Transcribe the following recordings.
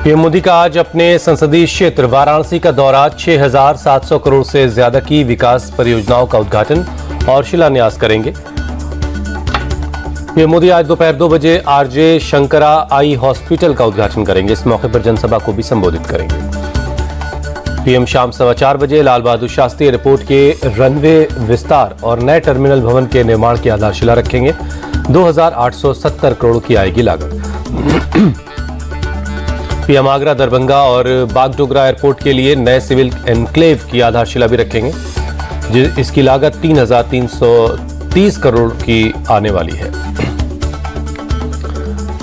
PM Modi का आज अपने संसदीय क्षेत्र वाराणसी का दौरा, 6,700 करोड़ से ज्यादा की विकास परियोजनाओं का उद्घाटन और शिलान्यास करेंगे। पीएम मोदी आज दोपहर 2 बजे आरजे शंकरा आई हॉस्पिटल का उद्घाटन करेंगे। इस मौके पर जनसभा को भी संबोधित करेंगे। पीएम शाम 4:15 बजे लाल बहादुर शास्त्री एयरपोर्ट के रनवे विस्तार और नए टर्मिनल भवन के निर्माण की आधारशिला रखेंगे। 2,870 करोड़ की आएगी लागत। पीएम आगरा, दरभंगा और बागडोगरा एयरपोर्ट के लिए नए सिविल एनक्लेव की आधारशिला भी रखेंगे। इसकी लागत 3,330 करोड़ की आने वाली है।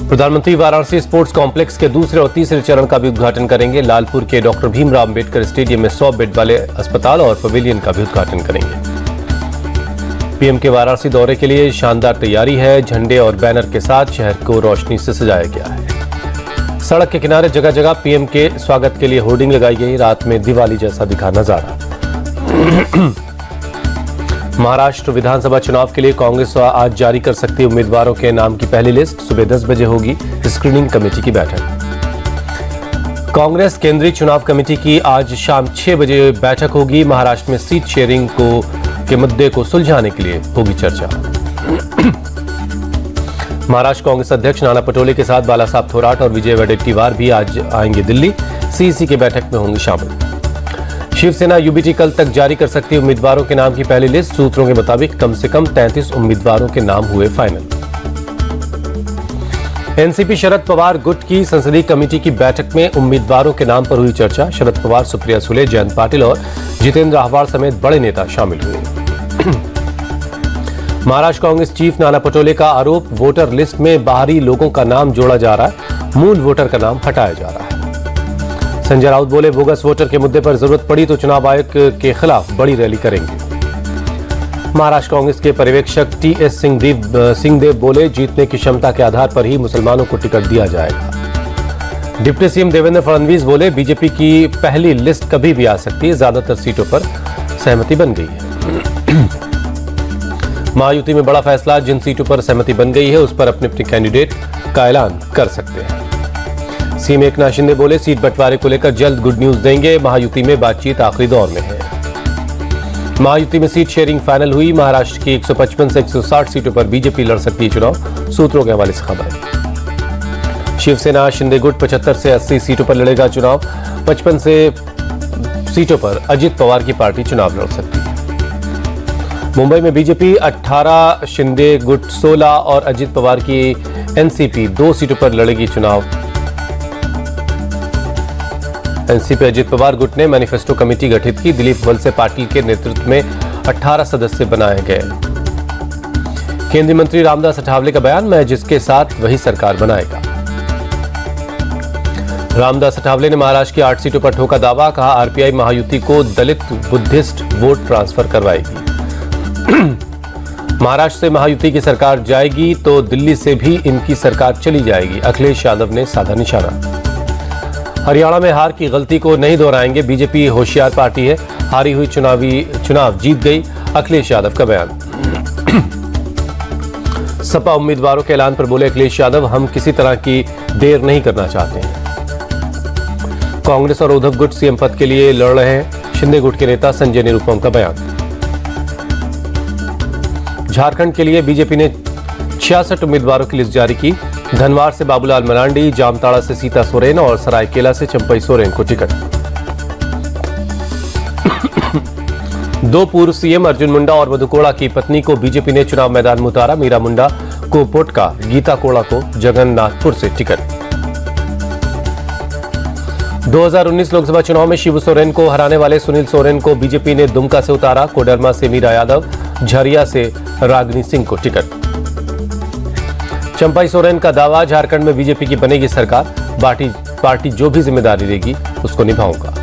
प्रधानमंत्री वाराणसी स्पोर्ट्स कॉम्प्लेक्स के दूसरे और तीसरे चरण का भी उद्घाटन करेंगे। लालपुर के डॉक्टर भीमराव अंबेडकर स्टेडियम में 100 बेड वाले अस्पताल और पवेलियन का भी उद्घाटन करेंगे। पीएम के वाराणसी दौरे के लिए शानदार तैयारी है। झंडे और बैनर के साथ शहर को रोशनी से सजाया गया है। सड़क के किनारे जगह जगह पीएम के स्वागत के लिए होर्डिंग लगाई गई। रात में दिवाली जैसा दिखा नजारा। महाराष्ट्र विधानसभा चुनाव के लिए कांग्रेस आज जारी कर सकती है उम्मीदवारों के नाम की पहली लिस्ट। सुबह 10 बजे होगी स्क्रीनिंग कमेटी की बैठक। कांग्रेस केंद्रीय चुनाव कमेटी की आज शाम 6 बजे बैठक होगी। महाराष्ट्र में सीट शेयरिंग के मुद्दे को सुलझाने के लिए होगी चर्चा। महाराष्ट्र कांग्रेस अध्यक्ष नाना पटोले के साथ बाला साहब थोराट और विजय वडेट्टीवार भी आज आएंगे दिल्ली। सीईसी की बैठक में होंगे शामिल। शिवसेना यूबीटी कल तक जारी कर सकती है उम्मीदवारों के नाम की पहली लिस्ट। सूत्रों के मुताबिक कम से कम 33 उम्मीदवारों के नाम हुए फाइनल। एनसीपी शरद पवार गुट की संसदीय कमेटी की बैठक में उम्मीदवारों के नाम पर हुई चर्चा। शरद पवार, सुप्रिया सुले, जयंत पाटिल और जितेंद्र अहवार समेत बड़े नेता शामिल हुए। महाराष्ट्र कांग्रेस चीफ नाना पटोले का आरोप, वोटर लिस्ट में बाहरी लोगों का नाम जोड़ा जा रहा है, मूल वोटर का नाम हटाया जा रहा है। संजय राउत बोले, बोगस वोटर के मुद्दे पर जरूरत पड़ी तो चुनाव आयोग के खिलाफ बड़ी रैली करेंगे। महाराष्ट्र कांग्रेस के पर्यवेक्षक टीएस सिंहदेव बोले, जीतने की क्षमता के आधार पर ही मुसलमानों को टिकट दिया जाएगा। डिप्टी सीएम देवेंद्र फडणवीस बोले, बीजेपी की पहली लिस्ट कभी भी आ सकती है। ज्यादातर सीटों पर सहमति बन गई है। महायुति में बड़ा फैसला, जिन सीटों पर सहमति बन गई है उस पर अपने अपने कैंडिडेट का ऐलान कर सकते हैं। सीएम एकनाथ शिंदे बोले, सीट बंटवारे को लेकर जल्द गुड न्यूज देंगे। महायुति में बातचीत आखिरी दौर में है। महायुति में सीट शेयरिंग फाइनल हुई। महाराष्ट्र की 155 से 160 सीटों पर बीजेपी लड़ सकती है चुनाव। सूत्रों के हवाले से खबर। शिवसेना शिंदे गुट 75 से 80 सीटों पर लड़ेगा चुनाव। 55 से सीटों पर अजित पवार की पार्टी चुनाव लड़ सकती है। मुंबई में बीजेपी 18, शिंदे गुट 16 और अजित पवार की एनसीपी 2 सीटों पर लड़ेगी चुनाव। एनसीपी अजित पवार गुट ने मैनिफेस्टो कमेटी गठित की। दिलीप वलसे पाटिल के नेतृत्व में 18 सदस्य बनाए गए। केंद्रीय मंत्री रामदास अठावले का बयान, मैं जिसके साथ वही सरकार बनाएगा। रामदास अठावले ने महाराष्ट्र की 8 सीटों पर ठोका दावा। कहा, आरपीआई महायुति को दलित बुद्धिस्ट वोट ट्रांसफर करवाएगी। महाराष्ट्र से महायुति की सरकार जाएगी तो दिल्ली से भी इनकी सरकार चली जाएगी। अखिलेश यादव ने साधा निशाना। हरियाणा में हार की गलती को नहीं दोहराएंगे। बीजेपी होशियार पार्टी है, हारी हुई चुनाव जीत गई। अखिलेश यादव का बयान। सपा उम्मीदवारों के ऐलान पर बोले अखिलेश यादव, हम किसी तरह की देर नहीं करना चाहते हैं। कांग्रेस और उद्धव गुट सीएम पद के लिए लड़ रहे हैं। शिंदे गुट के नेता संजय निरुपम का बयान। झारखंड के लिए बीजेपी ने 66 उम्मीदवारों की लिस्ट जारी की। धनवार से बाबूलाल मरांडी, जामताड़ा से सीता सोरेन और सरायकेला से चंपई सोरेन को टिकट। 2 पूर्व सीएम अर्जुन मुंडा और मधु कोड़ा की पत्नी को बीजेपी ने चुनाव मैदान में उतारा। मीरा मुंडा को पोटका, गीता कोड़ा को जगन्नाथपुर से टिकट। 2019 लोकसभा चुनाव में शिबू सोरेन को हराने वाले सुनील सोरेन को बीजेपी ने दुमका से उतारा। कोडरमा से मीरा यादव, झरिया से रागिनी सिंह को टिकट। चंपई सोरेन का दावा, झारखंड में बीजेपी की बनेगी सरकार। पार्टी जो भी जिम्मेदारी लेगी उसको निभाऊंगा।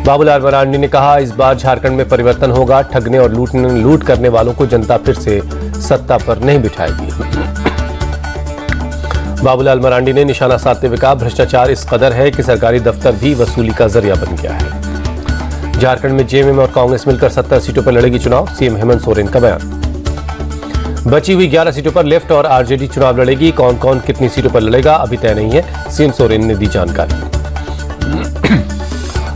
बाबूलाल मरांडी ने कहा, इस बार झारखंड में परिवर्तन होगा। ठगने और लूट करने वालों को जनता फिर से सत्ता पर नहीं बिठाएगी। बाबूलाल मरांडी ने निशाना साधते हुए कहा, भ्रष्टाचार इस कदर है कि सरकारी दफ्तर भी वसूली का जरिया बन गया है। झारखंड में जेएमएम और कांग्रेस मिलकर 70 सीटों पर लड़ेगी चुनाव। सीएम हेमंत सोरेन का बयान। बची हुई 11 सीटों पर लेफ्ट और आरजेडी चुनाव लड़ेगी। कौन कौन कितनी सीटों पर लड़ेगा अभी तय नहीं है, सीएम सोरेन ने दी जानकारी।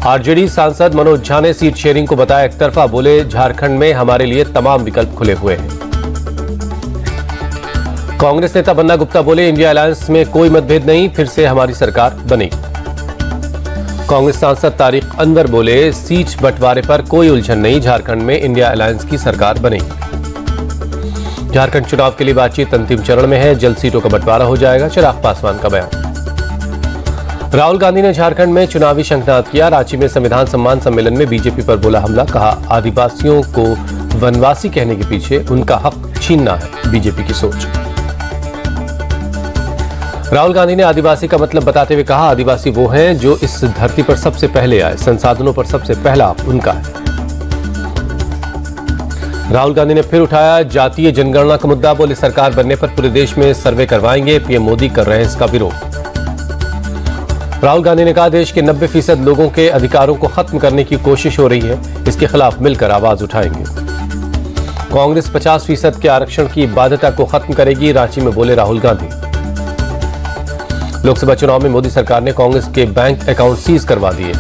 आरजेडी सांसद मनोज झा ने सीट शेयरिंग को बताया एकतरफा, बोले झारखंड में हमारे लिए तमाम विकल्प खुले हुए हैं। कांग्रेस नेता बन्ना गुप्ता बोले इंडिया अलायंस में कोई मतभेद नहीं, फिर से हमारी सरकार बनेगी। कांग्रेस सांसद तारिक अनवर बोले सीट बंटवारे पर कोई उलझन नहीं, झारखंड में इंडिया अलायंस की सरकार बनेगी। झारखंड चुनाव के लिए बातचीत अंतिम चरण में है, जल्द सीटों का बंटवारा हो जाएगा, चिराग पासवान का बयान। राहुल गांधी ने झारखंड में चुनावी शंखनाद किया। रांची में संविधान सम्मान सम्मेलन में बीजेपी पर बोला हमला, कहा आदिवासियों को वनवासी कहने के पीछे उनका हक छीनना है बीजेपी की सोच। राहुल गांधी ने आदिवासी का मतलब बताते हुए कहा आदिवासी वो हैं जो इस धरती पर सबसे पहले आए, संसाधनों पर सबसे पहला हक उनका है। राहुल गांधी ने फिर उठाया जातीय जनगणना का मुद्दा, बोले सरकार बनने पर पूरे देश में सर्वे करवाएंगे, पीएम मोदी कर रहे हैं इसका विरोध। राहुल गांधी ने कहा देश के 90% लोगों के अधिकारों को खत्म करने की कोशिश हो रही है, इसके खिलाफ मिलकर आवाज उठाएंगे। कांग्रेस 50% के आरक्षण की बाध्यता को खत्म करेगी, रांची में बोले राहुल गांधी। लोकसभा चुनाव में मोदी सरकार ने कांग्रेस के बैंक अकाउंट सीज करवा दिए,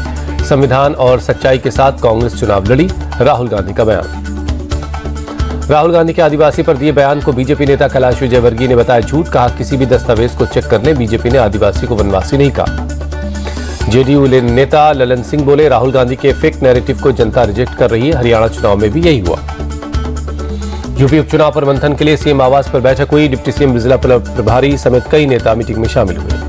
संविधान और सच्चाई के साथ कांग्रेस चुनाव लड़ी, राहुल गांधी का बयान। राहुल गांधी के आदिवासी पर दिए बयान को बीजेपी नेता कैलाश विजयवर्गीय ने बताया झूठ, कहा किसी भी दस्तावेज को चेक करने बीजेपी ने आदिवासी को वनवासी नहीं कहा। जेडीयू नेता ललन सिंह बोले राहुल गांधी के फेक नैरेटिव को जनता रिजेक्ट कर रही है, हरियाणा चुनाव में भी यही हुआ। यूपी उपचुनाव पर मंथन के लिए सीएम आवास पर बैठक हुई, डिप्टी सीएम जिला प्रभारी समेत कई नेता मीटिंग में शामिल हुए।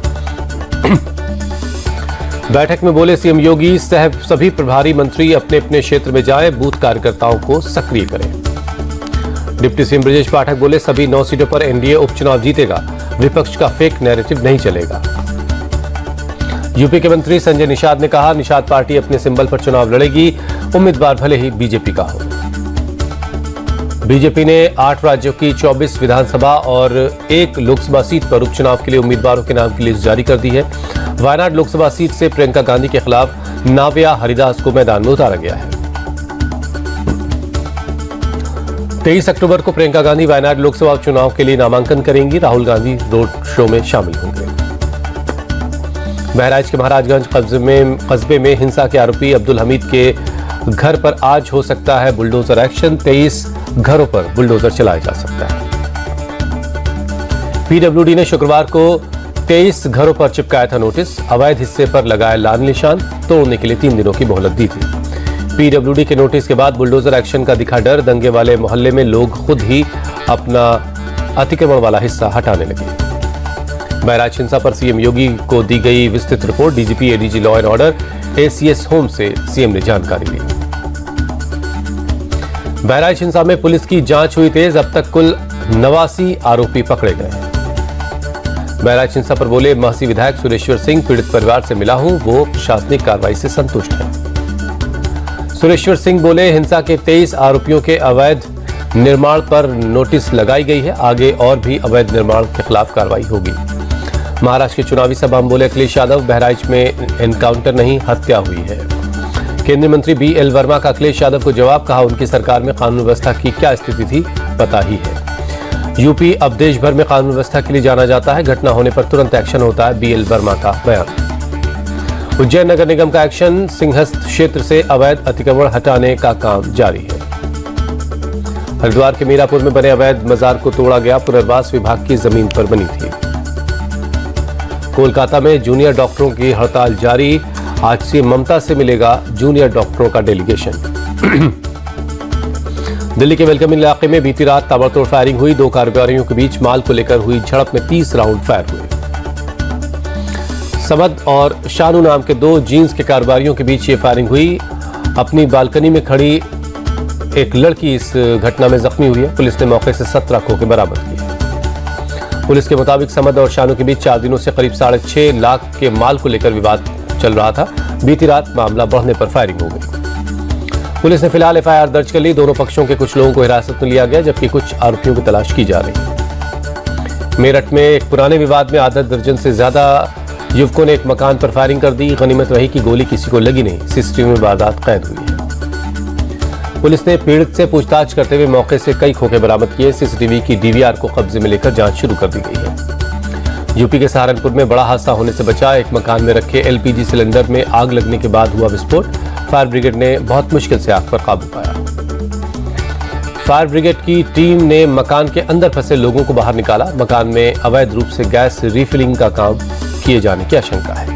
बैठक में बोले सीएम योगी सभी प्रभारी मंत्री अपने अपने क्षेत्र में जाएं, बूथ कार्यकर्ताओं को सक्रिय करें। डिप्टी सीएम ब्रजेश पाठक बोले सभी 9 सीटों पर एनडीए उपचुनाव जीतेगा, विपक्ष का फेक नैरेटिव नहीं चलेगा। यूपी के मंत्री संजय निषाद ने कहा निषाद पार्टी अपने सिंबल पर चुनाव लड़ेगी, उम्मीदवार भले ही बीजेपी का हो। बीजेपी ने 8 राज्यों की 24 विधानसभा और 1 लोकसभा सीट पर उपचुनाव के लिए उम्मीदवारों के नाम की लिस्ट जारी कर दी है। वायनाड लोकसभा सीट से प्रियंका गांधी के खिलाफ नाव्या हरिदास को मैदान में उतारा गया है। 23 अक्टूबर को प्रियंका गांधी वायनाड लोकसभा चुनाव के लिए नामांकन करेंगी, राहुल गांधी रोड शो में शामिल होंगे। बहराइच के महाराजगंज कस्बे में हिंसा के आरोपी अब्दुल हमीद के घर पर आज हो सकता है बुलडोजर एक्शन, 23 घरों पर बुलडोजर चलाया जा सकता है। पीडब्ल्यूडी ने शुक्रवार को 23 घरों पर चिपकाया था नोटिस, अवैध हिस्से पर लगाया लाल निशान, तोड़ने के लिए 3 दिनों की मोहलत दी थी। पीडब्ल्यूडी के नोटिस के बाद बुलडोजर एक्शन का दिखा डर, दंगे वाले मोहल्ले में लोग खुद ही अपना अतिक्रमण वाला हिस्सा हटाने लगे। बहराइच हिंसा पर सीएम योगी को दी गई विस्तृत report, DGP ADG law and order ACS home से सीएम ने जानकारी ली। बहराइच हिंसा में पुलिस की जांच हुई तेज, अब तक कुल 89 आरोपी पकड़े गए हैं। बहराइच हिंसा पर बोले महसी विधायक सुरेश्वर सिंह, पीड़ित परिवार से मिला हूं, वो प्रशासनिक कार्रवाई से संतुष्ट है। सुरेश्वर सिंह बोले हिंसा के 23 आरोपियों के अवैध निर्माण पर नोटिस लगाई गई है, आगे और भी अवैध निर्माण के खिलाफ कार्रवाई होगी। महाराष्ट्र की चुनावी सभा में बोले अखिलेश यादव, बहराइच में एनकाउंटर नहीं हत्या हुई है। केंद्रीय मंत्री बीएल वर्मा का अखिलेश यादव को जवाब, कहा उनकी सरकार में कानून व्यवस्था की क्या स्थिति थी पता ही है। यूपी अब देश भर में कानून व्यवस्था के लिए जाना जाता है, घटना होने पर तुरंत एक्शन होता है, बीएल वर्मा का बयान। उज्जैन नगर निगम का एक्शन, सिंहस्थ क्षेत्र से अवैध अतिक्रमण हटाने का काम जारी है। हरिद्वार के मीरापुर में बने अवैध मजार को तोड़ा गया, पुनर्वास विभाग की जमीन पर बनी थी। कोलकाता में जूनियर डॉक्टरों की हड़ताल जारी, आज से ममता से मिलेगा जूनियर डॉक्टरों का डेलीगेशन। दिल्ली के वेलकम इलाके में बीती रात ताबड़तोड़ फायरिंग हुई, 2 कारोबारियों के बीच माल को लेकर हुई झड़प में 30 राउंड फायर हुए। समद और शानू नाम के 2 जीन्स के कारोबारियों के बीच ये फायरिंग हुई। अपनी बालकनी में खड़ी एक लड़की इस घटना में जख्मी हुई है, पुलिस ने मौके से 17 खोखे बरामद किए। पुलिस के मुताबिक समद और शानू के बीच 4 दिनों से करीब 6.5 लाख के माल को लेकर विवाद चल रहा था। बीती रात मामला बढ़ने पर फायरिंग हो गई। पुलिस ने फिलहाल एफआईआर दर्ज कर ली, दोनों पक्षों के कुछ लोगों को हिरासत में लिया गया, जबकि कुछ आरोपियों की तलाश की जा रही है। मेरठ में एक पुराने विवाद में आधा दर्जन से ज्यादा युवकों ने एक मकान पर फायरिंग कर दी, गनीमत रही कि गोली किसी को लगी नहीं, सीसीटीवी में वारदात कैद हुई है। पुलिस ने पीड़ित से पूछताछ करते हुए मौके से कई खोखे बरामद किए। सीसीटीवी की डीवीआर को कब्जे में लेकर जांच शुरू कर दी गई है। यूपी के सहारनपुर में बड़ा हादसा होने से बचा। एक मकान में रखे एलपीजी सिलेंडर में आग लगने के बाद हुआ विस्फोट। फायर ब्रिगेड ने बहुत मुश्किल से आग पर काबू पाया। फायर ब्रिगेड की टीम ने मकान के अंदर फंसे लोगों को बाहर निकाला। मकान में अवैध रूप से गैस रिफिलिंग का काम किए जाने की आशंका है।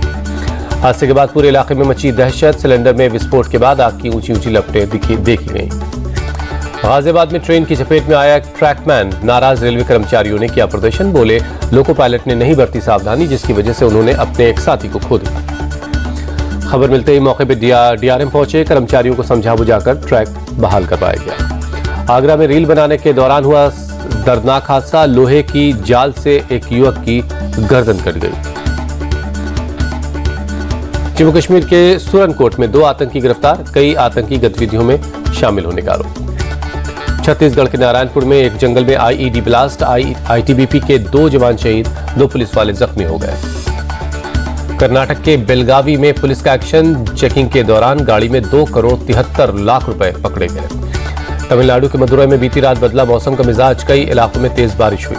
हादसे के बाद पूरे इलाके में मची दहशत। सिलेंडर में विस्फोट के बाद आग की ऊंची ऊंची लपटें देखी गई। गाजियाबाद में ट्रेन की चपेट में आया एक ट्रैकमैन। नाराज रेलवे कर्मचारियों ने किया प्रदर्शन। बोले लोको पायलट ने नहीं बरती सावधानी, जिसकी वजह से उन्होंने अपने एक साथी को खो दिया। खबर मिलते ही मौके पर डीआरएम पहुंचे। कर्मचारियों को समझा बुझाकर ट्रैक बहाल करवाया गया। आगरा में रील बनाने के दौरान हुआ दर्दनाक हादसा। लोहे की जाल से एक युवक की गर्दन कट गई। जम्मू कश्मीर के सुरनकोट में 2 आतंकी गिरफ्तार। कई आतंकी गतिविधियों में शामिल होने का आरोप। छत्तीसगढ़ के नारायणपुर में एक जंगल में आईईडी ब्लास्ट। आईटीबीपी के 2 जवान शहीद, 2 पुलिस वाले जख्मी हो गए। कर्नाटक के बेलगावी में पुलिस का एक्शन। चेकिंग के दौरान गाड़ी में 2 करोड़ 73 लाख रुपए पकड़े गए। तमिलनाडु के मदुरई में बीती रात बदला मौसम का मिजाज। कई इलाकों में तेज बारिश हुई।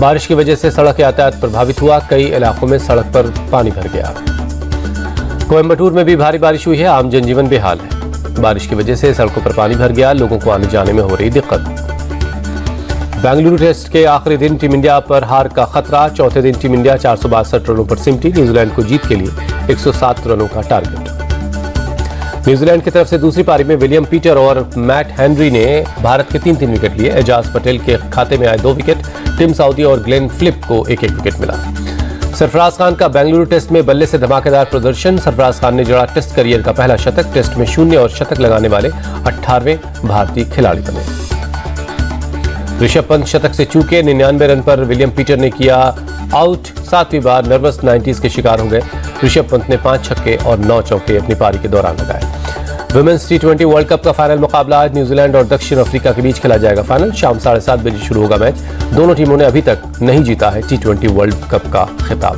बारिश की वजह से सड़क यातायात प्रभावित हुआ। कई इलाकों में सड़क पर पानी भर गया। कोयम्बटूर में भी भारी बारिश हुई है। आम जनजीवन बेहाल है। बारिश की वजह से सड़कों पर पानी भर गया। लोगों को आने जाने में हो रही दिक्कत। बेंगलुरु टेस्ट के आखिरी दिन टीम इंडिया पर हार का खतरा। चौथे दिन टीम इंडिया 462 रनों पर सिमटी। न्यूजीलैंड को जीत के लिए 107 रनों का टारगेट। न्यूजीलैंड की तरफ से दूसरी पारी में विलियम पीटर और मैट हेनरी ने भारत के 3-3 विकेट लिए। एजाज पटेल के खाते में आए 2 विकेट। टिम साउदी और ग्लेन फिलिप को 1-1 विकेट मिला। सरफराज खान का बेंगलुरु टेस्ट में बल्ले से धमाकेदार प्रदर्शन। सरफराज खान ने जड़ा टेस्ट करियर का पहला शतक। टेस्ट में 0 और शतक लगाने वाले 18वें भारतीय खिलाड़ी बने। ऋषभ पंत शतक से चूके। 99 रन पर विलियम पीटर ने किया आउट। 7वीं बार नर्वस 90s के शिकार हो गए। ऋषभ पंत ने 5 छक्के और 9 चौके अपनी पारी के दौरान लगाए। वुमेन्स T20 वर्ल्ड कप का फाइनल मुकाबला आज न्यूजीलैंड और दक्षिण अफ्रीका के बीच खेला जाएगा। फाइनल शाम 7:30 बजे शुरू होगा मैच। दोनों टीमों ने अभी तक नहीं जीता है T20 वर्ल्ड कप का खिताब।